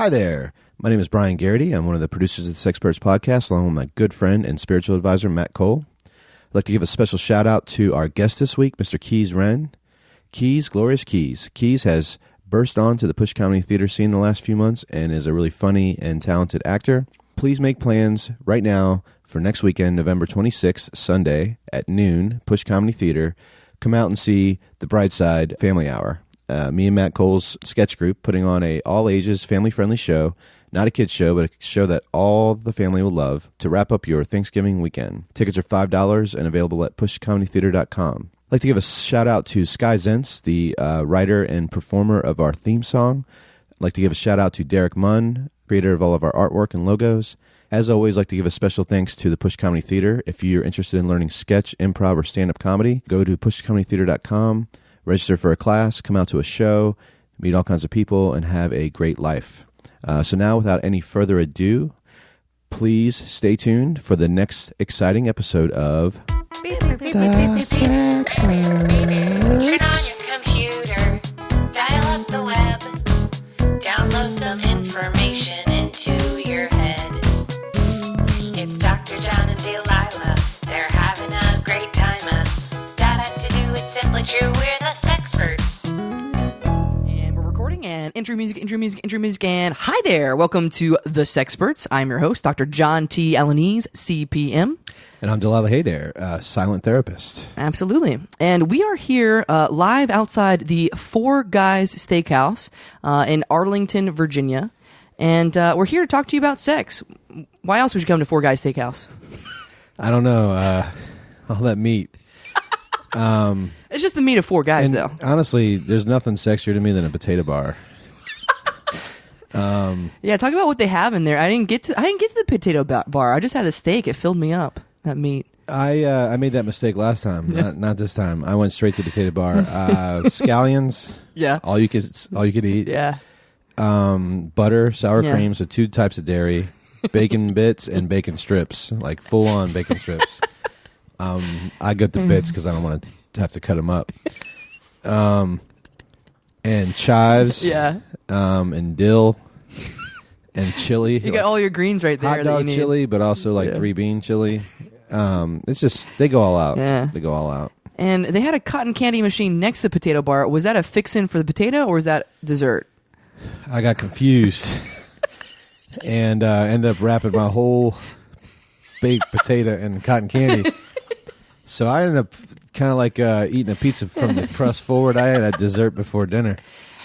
Hi there. My name is Brian Garrity. I'm one of the producers of the Sexperts podcast, along with my good friend and spiritual advisor, Matt Cole. I'd like to give a special shout out to our guest this week, Mr. Keys Wrenn. Keys, glorious Keys. Keys has burst onto the Push Comedy Theater scene in the last few months and is a really funny and talented actor. Please make plans right now for next weekend, November 26th, Sunday at noon, Push Comedy Theater. Come out and see The Brightside Family Hour. Me and Matt Cole's sketch group putting on a all-ages, family-friendly show. Not a kid's show, but a show that all the family will love to wrap up your Thanksgiving weekend. Tickets are $5 and available at pushcomedytheater.com. I'd like to give a shout-out to Sky Zentz, the writer and performer of our theme song. I'd like to give a shout-out to Derek Munn, creator of all of our artwork and logos. As always, I'd like to give a special thanks to the Push Comedy Theater. If you're interested in learning sketch, improv, or stand-up comedy, go to pushcomedytheater.com. Register for a class, come out to a show, meet all kinds of people, and have a great life. So now, without any further ado, please stay tuned for the next exciting episode of The Sexperts. Turn on your computer, dial up the web, download some information into your head. It's Dr. John and Delilah, they're having a great time. To do it simply true, we're the Sexperts. And we're recording and intro music, and hi there. Welcome to the Sexperts. I'm your host, Dr. John T. Alanese, CPM. And I'm Delilah Haydair, silent therapist. Absolutely. And we are here live outside the Four Guys Steakhouse in Arlington, Virginia. And we're here to talk to you about sex. Why else would you come to Four Guys Steakhouse? I don't know. All that meat. It's just the meat of four guys, though. Honestly, there's nothing sexier to me than a potato bar. Yeah, talk about what they have in there. I didn't get to the potato bar. I just had a steak. It filled me up. That meat. I made that mistake last time. Not this time. I went straight to the potato bar. Scallions. Yeah. All you could eat. Yeah. Butter, sour cream, so 2 types of dairy, bacon bits, and bacon strips, like full on bacon strips. I got the bits because I don't want to have to cut them up. And chives. Yeah. And dill. And chili. You got all your greens right there. Hot dog chili, but also like 3-bean chili. It's just, they go all out. Yeah. They go all out. And they had a cotton candy machine next to the potato bar. Was that a fix-in for the potato, or is that dessert? I got confused. And ended up wrapping my whole baked potato in cotton candy. So I ended up kind of like eating a pizza from the crust forward. I had a dessert before dinner.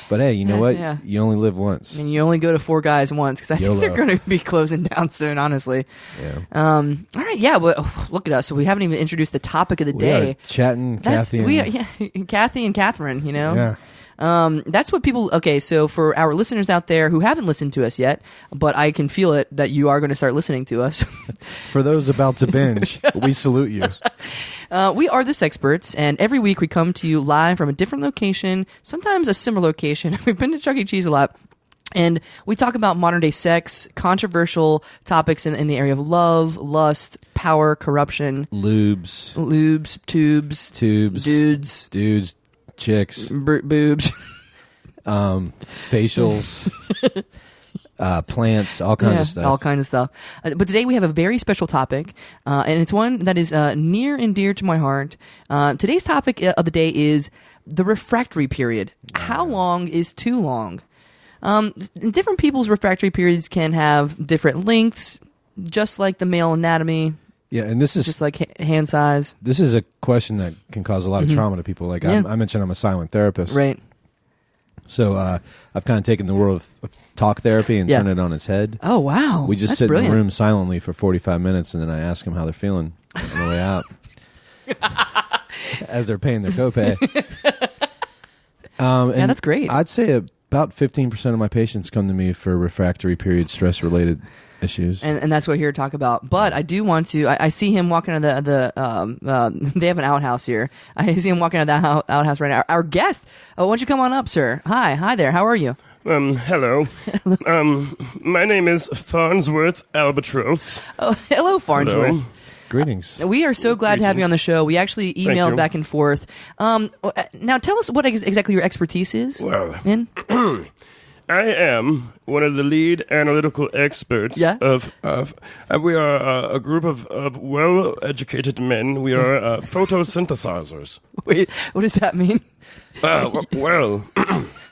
But hey, you know what? Yeah. You only live once. And you only go to Four Guys once, because I think YOLO. they're going to be closing down soon, honestly. Yeah. All right, yeah, but look at us. So we haven't even introduced the topic of the day. Chatting, Kathy. Kathy and Catherine, you know? Yeah. That's what people... Okay, so for our listeners out there who haven't listened to us yet, but I can feel it that you are going to start listening to us. For those about to binge, we salute you. We are the Sexperts, and every week we come to you live from a different location, sometimes a similar location. We've been to Chuck E. Cheese a lot. And we talk about modern-day sex, controversial topics in the area of love, lust, power, corruption. Lubes. Tubes. Dudes. Chicks. Boobs. Facials. Plants. All kinds of stuff. All kinds of stuff. But today we have a very special topic, and it's one that is near and dear to my heart. Today's topic of the day is the refractory period. How long is too long? Different people's refractory periods can have different lengths, just like the male anatomy. Yeah, and this is just like hand size. This is a question that can cause a lot of trauma to people. Like I mentioned, I'm a silent therapist, right? So I've kind of taken the world of talk therapy and turned it on its head. Oh wow! We just sit in the room silently for 45 minutes, and then I ask them how they're feeling on the way out, as they're paying their copay. And that's great. I'd say about 15% of my patients come to me for refractory period stress-related issues. And that's what we're here to talk about. But I do want to, I see him walking out of they have an outhouse here. I see him walking out of that outhouse right now. Our guest, why don't you come on up, sir? Hi there, how are you? Hello. My name is Farnsworth Alabatrose. Oh, hello, Farnsworth. Hello. Greetings. We are so glad to have you on the show. We actually emailed back and forth. Now, tell us what exactly your expertise is. Well, in? I am one of the lead analytical experts Yeah? of we are a group of well-educated men. We are photosynthesizers. Wait, what does that mean? Well,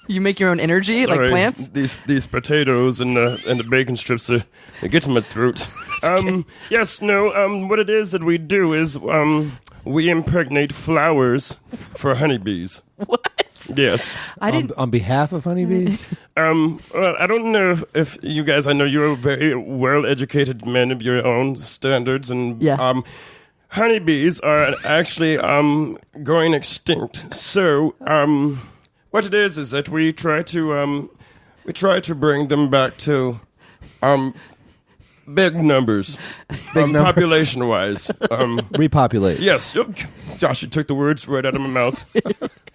You make your own energy, like sorry, plants? These potatoes and the bacon strips, they get to my throat. Yes, no, what it is that we do is we impregnate flowers for honeybees. What? Yes. I didn't. On behalf of honeybees? Well, I don't know if you guys, I know you're very well-educated men of your own standards, and Yeah. Honeybees are actually going extinct. So, what it is that we try to bring them back to big numbers, numbers. population-wise. Repopulate. Yes. Josh, you took the words right out of my mouth.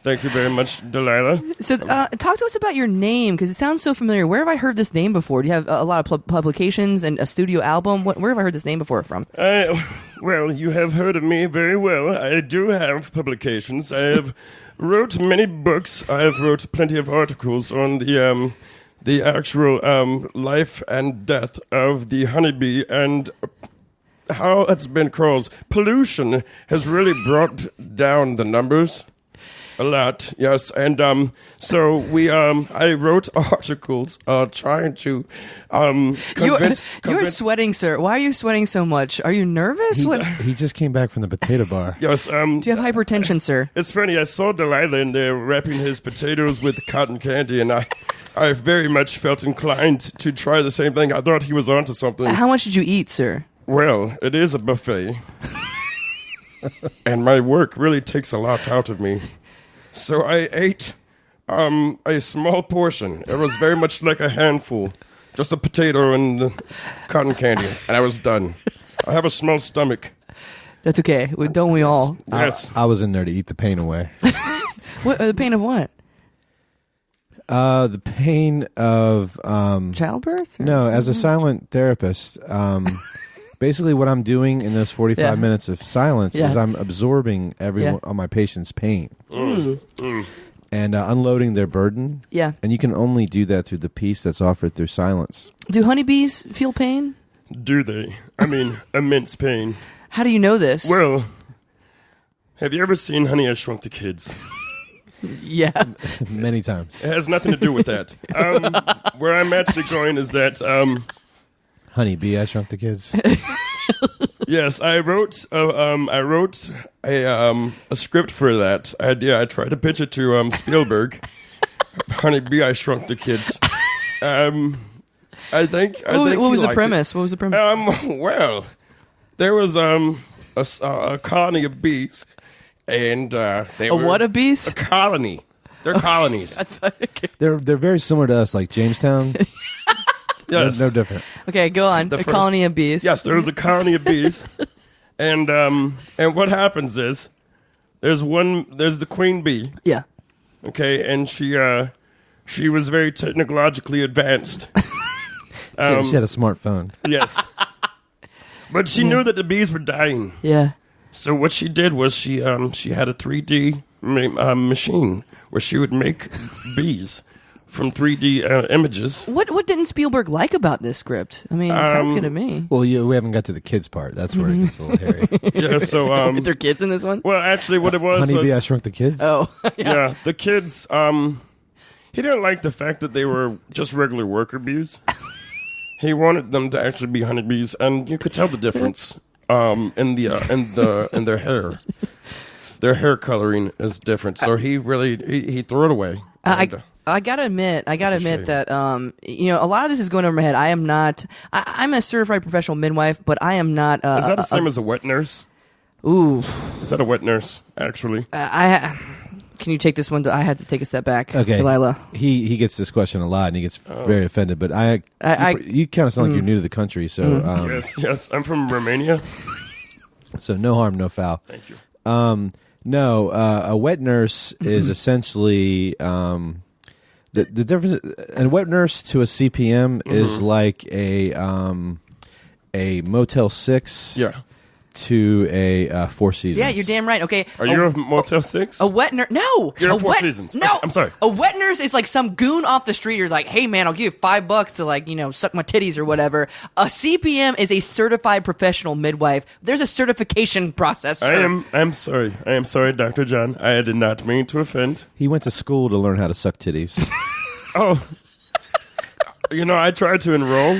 Thank you very much, Delilah. So, talk to us about your name, because it sounds so familiar. Where have I heard this name before? Do you have a lot of publications and a studio album? Where have I heard this name before from? Well, you have heard of me very well. I do have publications. I have wrote many books. I have wrote plenty of articles on the actual life and death of the honeybee and how it's been caused. Pollution has really brought down the numbers a lot, yes, and so I wrote articles trying to convince. You're sweating, sir. Why are you sweating so much? Are you nervous? What? He just came back from the potato bar. Yes, Do you have hypertension, sir? it's funny. I saw Delilah in there wrapping his potatoes with cotton candy, and I very much felt inclined to try the same thing. I thought he was onto something. How much did you eat, sir? Well, it is a buffet, and my work really takes a lot out of me. So I ate a small portion. It was very much like a handful. Just a potato and the cotton candy. And I was done. I have a small stomach. That's okay. Don't we all? Yes. I was in there to eat the pain away. What, the pain of what? The pain of Childbirth? Or? no, as a silent therapist, basically what I'm doing in those 45 Yeah. minutes of silence Yeah. is I'm absorbing Yeah. on my patient's pain and unloading their burden. Yeah. And you can only do that through the peace that's offered through silence. Do honeybees feel pain? Do they? I mean, immense pain. How do you know this? Well, have you ever seen Honey, I Shrunk the Kids? Yeah. Many times. It has nothing to do with that. Where I'm actually going is that, Honey Bee, I Shrunk the Kids. yes, I wrote a script for that idea. I tried to pitch it to Spielberg. Honey Bee, I Shrunk the Kids. I think. What was the premise? What was the premise? Well, there was a colony of bees, and they were What, a bees? a colony. They're colonies. They're very similar to us, like Jamestown. Yes. No different. Okay, go on. The A first- colony of bees. Yes, there was a colony of bees, and what happens is there's the queen bee, Yeah. okay, and she was very technologically advanced. She had a smartphone. Yes, but she knew that the bees were dying. Yeah. So what she did was she had a 3D machine where she would make bees from 3D images. What didn't Spielberg like about this script? I mean, it sounds good to me. Well, we haven't got to the kids part. That's where it gets a little hairy. Yeah, so Are there kids in this one? well, actually, what it was Honey Bee, I was Shrunk the Kids. Oh. yeah, the kids. He didn't like the fact that they were just regular worker bees. He wanted them to actually be honeybees, and you could tell the difference in their hair. Their hair coloring is different, so he threw it away. I gotta admit shame. that a lot of this is going over my head. I am not. I'm a certified professional midwife, but I am not. Is that the same as a wet nurse? Ooh, Is that a wet nurse, actually? can you take this one? I had to take a step back. Okay. Delilah. He gets this question a lot, and he gets very offended. But you kind of sound like you're new to the country, so Yes, I'm from Romania. so no harm, no foul. Thank you. No, a wet nurse is essentially the difference. A wet nurse to a CPM is like a Motel 6. Yeah. to a Four Seasons. Yeah, you're damn right. Okay. Are you a Motel 6? A wet nurse? No. You're a Four wet, Seasons. No. Okay, I'm sorry. A wet nurse is like some goon off the street who's like, hey, man, I'll give you $5 to, like, suck my titties or whatever. A CPM is a certified professional midwife. There's a certification process. I'm sorry. I am sorry, Dr. John. I did not mean to offend. He went to school to learn how to suck titties. Oh. I tried to enroll,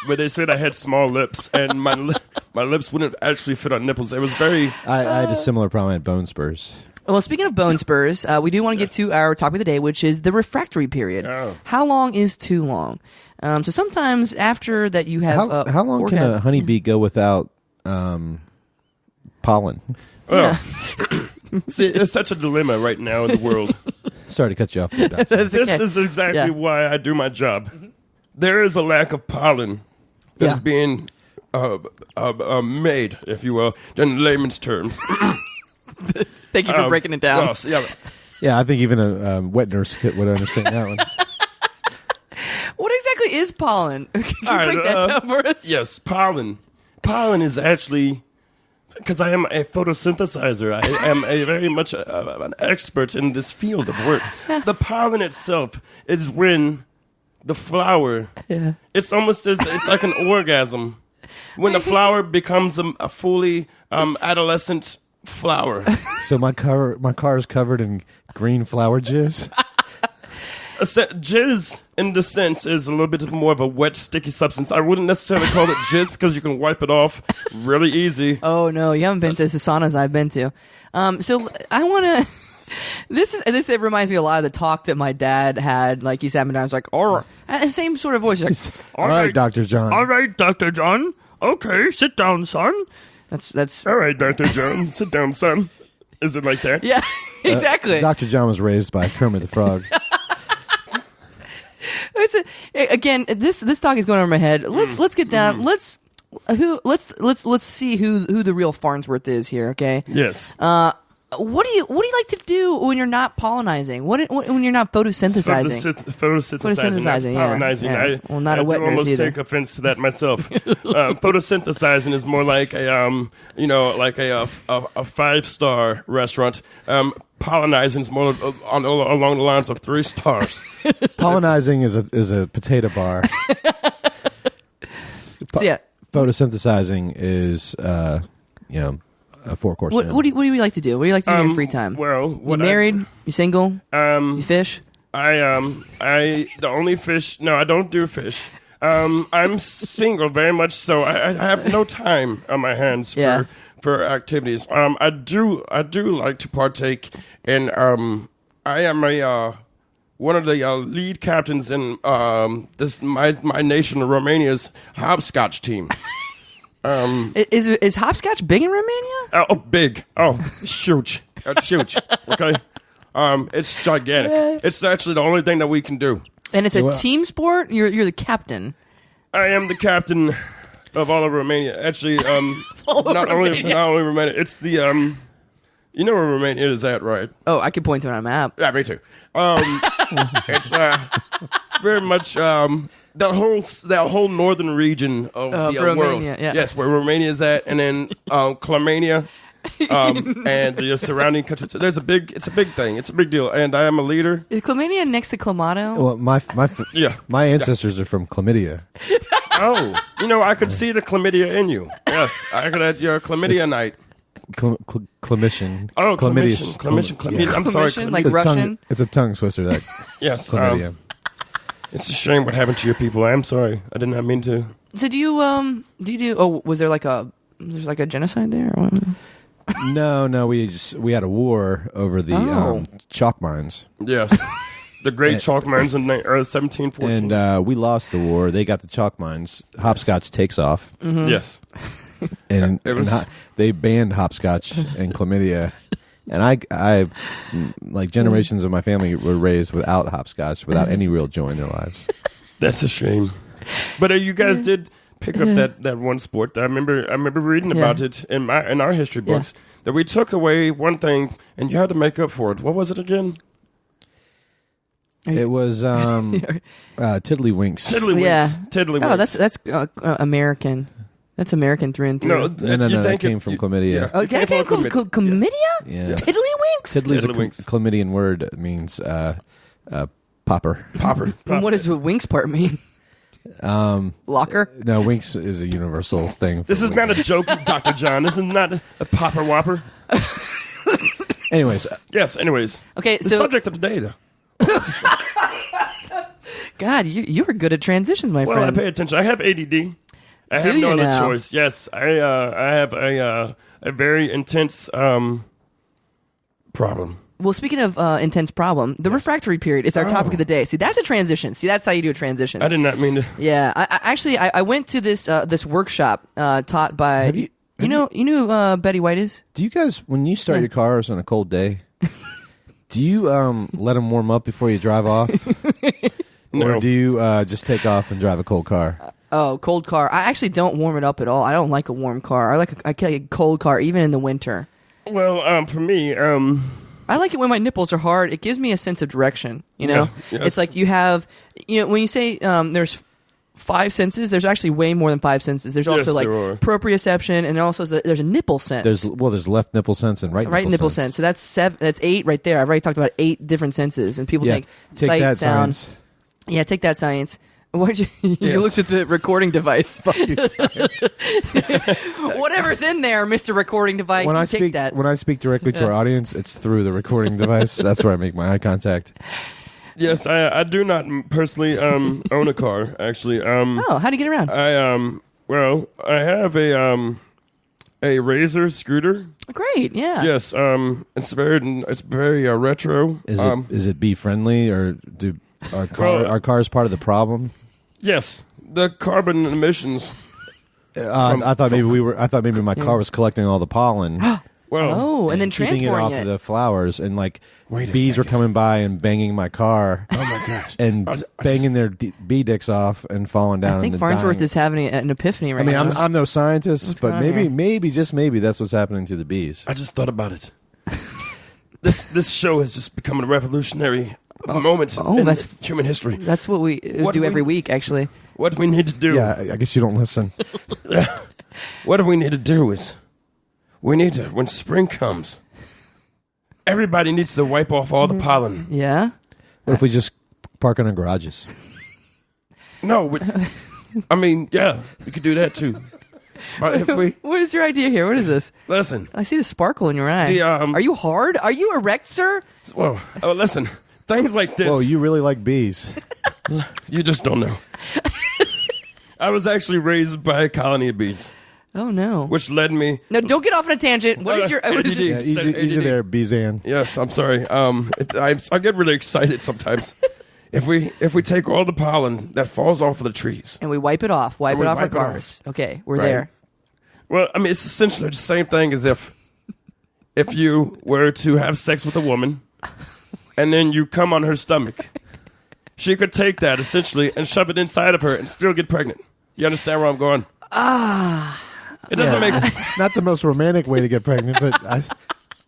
but they said I had small lips, and my lips wouldn't actually fit on nipples. It was very... I had a similar problem at bone spurs. Well, speaking of bone spurs, we do want to get to our topic of the day, which is the refractory period. Oh. How long is too long? So sometimes after that you have... How long can a honeybee go without pollen? Well, see, it's such a dilemma right now in the world. Sorry to cut you off there, Doctor. This is exactly why I do my job. Mm-hmm. There is a lack of pollen that's being made, if you will, in layman's terms. Thank you for breaking it down. Well, Yeah, I think even a wet nurse would understand that one. What exactly is pollen? Can you break that down for us? Yes, pollen. Pollen is actually... Because I am a photosynthesizer, I am a very much an expert in this field of work. The pollen itself is when the flower, it's almost it's like an orgasm. When the flower becomes a fully adolescent flower. So my car is covered in green flower jizz? Jizz, in the sense, is a little bit more of a wet, sticky substance. I wouldn't necessarily call it jizz because you can wipe it off really easy. Oh, no, you haven't been to the saunas I've been to. So I want to... This reminds me a lot of the talk that my dad had. Like, he sat me down and was like, oh, same sort of voice. He's like, all right, Dr. John. All right, Dr. John. Okay, sit down, son. That's all right, Dr. John. Sit down, son. Is it like that? Yeah, exactly. Dr. John was raised by Kermit the Frog. Again, this talk is going over my head. Let's get down. Let's see who the real Farnsworth is here. Okay. Yes. What do you like to do when you're not pollinizing? When you're not photosynthesizing? Photosynthesizing, not pollinizing. Yeah. Well, not a wet nurse almost either. take offense to that myself. Photosynthesizing is more like a 5-star restaurant. Pollinizing is more along the lines of 3 stars. Pollinizing is a potato bar. So yeah. Photosynthesizing is a 4-course meal. What do you like to do? What do you like to do in your free time? Well, you married? You single? You fish? The only fish. No, I don't do fish. I'm single, very much so. I have no time on my hands for activities. I do like to partake in. I am one of the lead captains in my nation, Romania's hopscotch team. Is hopscotch big in Romania? Oh, big. Oh, huge. That's huge. Okay. It's gigantic. It's actually the only thing that we can do. And it's a team sport? You're the captain. I am the captain of all of Romania. Actually, not only Romania. It's the you know where Romania is at, right? Oh, I can point to it on a map. Yeah, me too. It's very much that whole northern region of the Romania, world. Yeah. Yes, where Romania is at, and then Kamady, and the surrounding countries. It's a big thing. It's a big deal, and I am a leader. Is Chlamydia next to Clamato? Well, my ancestors are from chlamydia. Oh, I could see the chlamydia in you. Yes, I could have your chlamydia night. Chlamydian. Oh, chlamydian. Yeah. I'm sorry. Chlamydian, like Russian? It's a tongue twister, that Yes. chlamydia. It's a shame what happened to your people. I'm sorry. I did not mean to. So do you was there like a genocide there? Or what? No, we had a war over the chalk mines. Yes. The great chalk mines in 1714. And we lost the war. They got the chalk mines. Hopscotch takes off. Mm-hmm. Yes. And they banned hopscotch and chlamydia. And I like generations of my family were raised without hopscotch, without any real joy in their lives. That's a shame. But you guys did pick up that one sport. I remember reading about it in our history books that we took away one thing and you had to make up for it. What was it again? It was Tiddlywinks. Tiddlywinks. Yeah. Tiddlywinks. Oh, that's American. That's American through and through. No, No, you that think came from chlamydia. Yeah. Oh, It that came from chlamydia? Yeah. Yes. Tiddlywinks? Tiddly's a Tiddlywinks. chlamydian word. It means popper. Popper. And what does the winks part mean? Locker? No, winks is a universal thing. This is not a joke, Dr. John. This is not a popper whopper. Anyways, Yes, anyways. Okay, The so subject of the day, though. God, you were good at transitions, my Well, I friend. pay attention. I have ADD. I Do have you no other now? choice. Yes, I have a very intense problem. Well, speaking of intense problem, the refractory period is our topic of the day. See, that's a transition. See, that's how you do a transition. I did not mean to. Yeah, I went to this this workshop taught by. Have you- You know who Betty White is? do you guys, when you start Yeah. your cars on a cold day, do you let them warm up before you drive off? No. Or do you just take off and drive a cold car? Oh, cold car. I actually don't warm it up at all. I don't like a warm car. I like a cold car, even in the winter. Well, for me, I like it when my nipples are hard. It gives me a sense of direction. You know, Yeah, yes. it's like you have, when you say there's 5 senses, there's actually way more than 5 senses. There's also Yes, like there are. proprioception, and also there's a nipple sense. There's left nipple sense and right nipple sense. So that's 8 right there. I've already talked about 8 different senses, and people Yeah, think take sight, that, sound. science. Yeah, take that, science. Why'd you? You Yes. looked at the recording device. Fuck you, science. Whatever's in there, Mr. Recording Device. when you I take speak that. when I speak directly to our audience, it's through the recording device. That's where I make my eye contact. yes, I do not personally own a car. Actually, Oh, how do you get around? I have a Razor scooter. Great, yeah. Yes, it's very retro. Is it bee friendly or do our cars part of the problem? Yes, the carbon emissions. I thought maybe my car was collecting all the pollen. Well, Oh, and then keeping it transporting off it. of the flowers, and like Wait a bees were second. coming by and banging my car oh my gosh, and I banging their bee dicks off and falling down. I think and Farnsworth dying. is having an epiphany right I mean, now. I'm no scientist, What's but going on here? maybe just maybe that's what's happening to the bees. I just thought about it. This show has just become a revolutionary moment in that's- human history. That's what we What do we- every week, actually. What we need to do. Yeah, I guess you don't listen. What we need to do is, when spring comes, everybody needs to wipe off all the pollen. Yeah? What if we just park in our garages? No, I mean, yeah, we could do that too. If we What is your idea here? What is this? listen, I see the sparkle in your eye. The, Are you hard? Are you erect, sir? well, listen, things like this. Whoa, you really like bees? You just don't know. I was actually raised by a colony of bees, Oh, no. which led me. No, don't get off on a tangent. What is your... What is ADD. your Yeah, easy ADD. there, Beezan. Yes, I'm sorry. I get really excited sometimes. If we take all the pollen that falls off of the trees. and we wipe it off. Wipe And it we off our wipe it off. cars. Okay, we're Right. there. Well, I mean, it's essentially the same thing as if you were to have sex with a woman and then you come on her stomach. She could take that essentially and shove it inside of her and still get pregnant. You understand where I'm going? It doesn't make sense. Not the most romantic way to get pregnant, but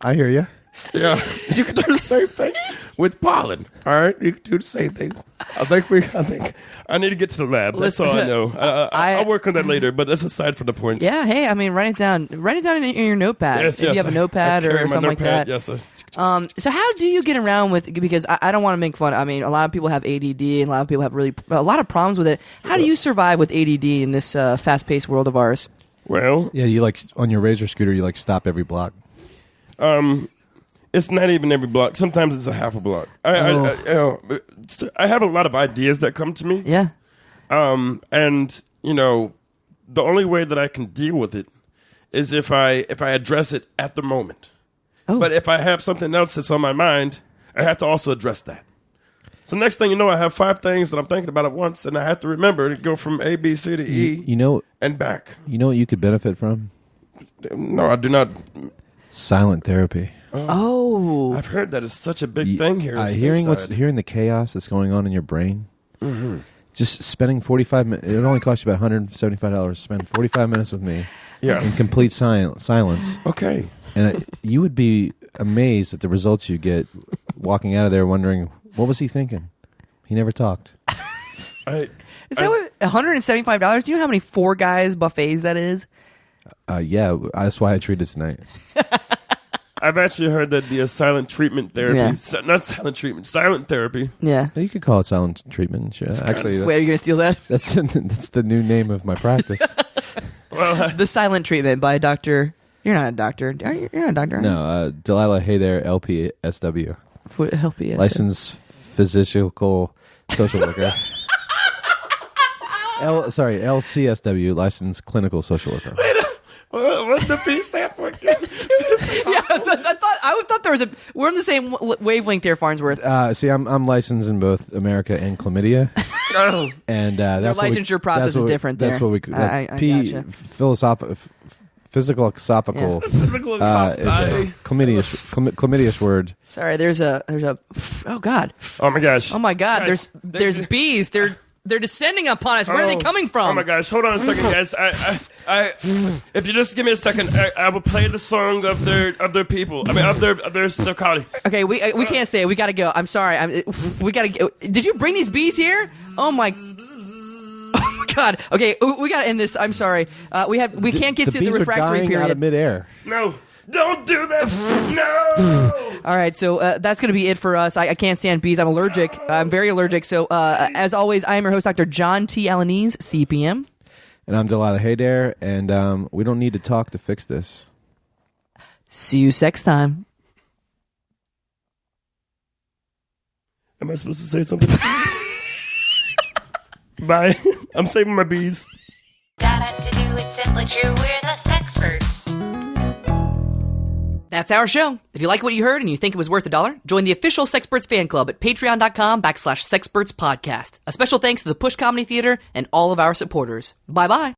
I hear you. Yeah, you can do the same thing with pollen. All right, you can do the same thing. I think I need to get to the lab. That's all I know. I'll work on that later, but that's aside from the point. Yeah, hey, I mean, write it down. Write it down in your notepad. Yes, if yes, you have a I notepad carry or my something like notepad. that. Yes, sir. So how do you get around with, because I don't want to make fun. I mean, a lot of people have ADD and a lot of people have a lot of problems with it. How do you survive with ADD in this fast-paced world of ours? Well, Yeah, you like on your Razor scooter, you like stop every block. it's not even every block. Sometimes it's a half a block. I have a lot of ideas that come to me. Yeah. And the only way that I can deal with it is if I address it at the moment. Oh. But if I have something else that's on my mind, I have to also address that. So next thing you know, I have 5 things that I'm thinking about at once, and I have to remember to go from A, B, C to E You know and back. what you could benefit from? No, I do not. Silent therapy. Oh. I've heard that is such a big thing here. in Hearing Stateside. hearing the chaos that's going on in your brain. Just spending 45 minutes. It only costs you about $175. Spend 45 minutes with me in Yes. complete silence, Okay. and you would be amazed at the results you get. Walking out of there wondering, what was he thinking? He never talked. Is that what $175? Do you know how many 4 guys buffets that is? Yeah, that's why I treated tonight. I've actually heard that the silent treatment therapy, Yeah. not silent treatment, silent therapy. Yeah. You could call it silent treatment. Sure. Actually, Wait, are you going to steal that? that's the new name of my practice. Well, The Silent Treatment by Dr. You're not a doctor. You're not a doctor. No, Delilah, hey there, LPSW, Help you. licensed physical social worker. LCSW, licensed clinical social worker. what's the P stand for? Yeah, I thought there was a. We're on the same wavelength there, Farnsworth. See, I'm licensed in both America and chlamydia, Oh, and that's what licensure process that's what is different That's there. what we. I gotcha. Philosophical physical is a chlamydious word. Sorry, there's a. Oh God. oh my gosh. Oh my God. Guys, There's bees. They're descending upon us. Where are they coming from? Oh my gosh! Hold on a second, guys. I if you just give me a second, I will play the song of their people. I mean, of their colleague. Okay, we can't say it. We got to go. I'm sorry. We got to go. Did you bring these bees here? Oh my God. Okay, we got to end this. I'm sorry. We can't get to the bees are refractory dying period. out of midair. No, don't do that. No. All right, so that's going to be it for us. I can't stand bees. I'm allergic. I'm very allergic. So, as always, I am your host, Dr. John T. Alanese, CPM. And I'm Delilah Haydare, and we don't need to talk to fix this. See you sex time. Am I supposed to say something? Bye. I'm saving my bees. Gotta do it simply true. We're the Sexperts. That's our show. If you like what you heard and you think it was worth $1, join the official Sexperts fan club at patreon.com/Sexperts podcast. A special thanks to the Push Comedy Theater and all of our supporters. Bye-bye.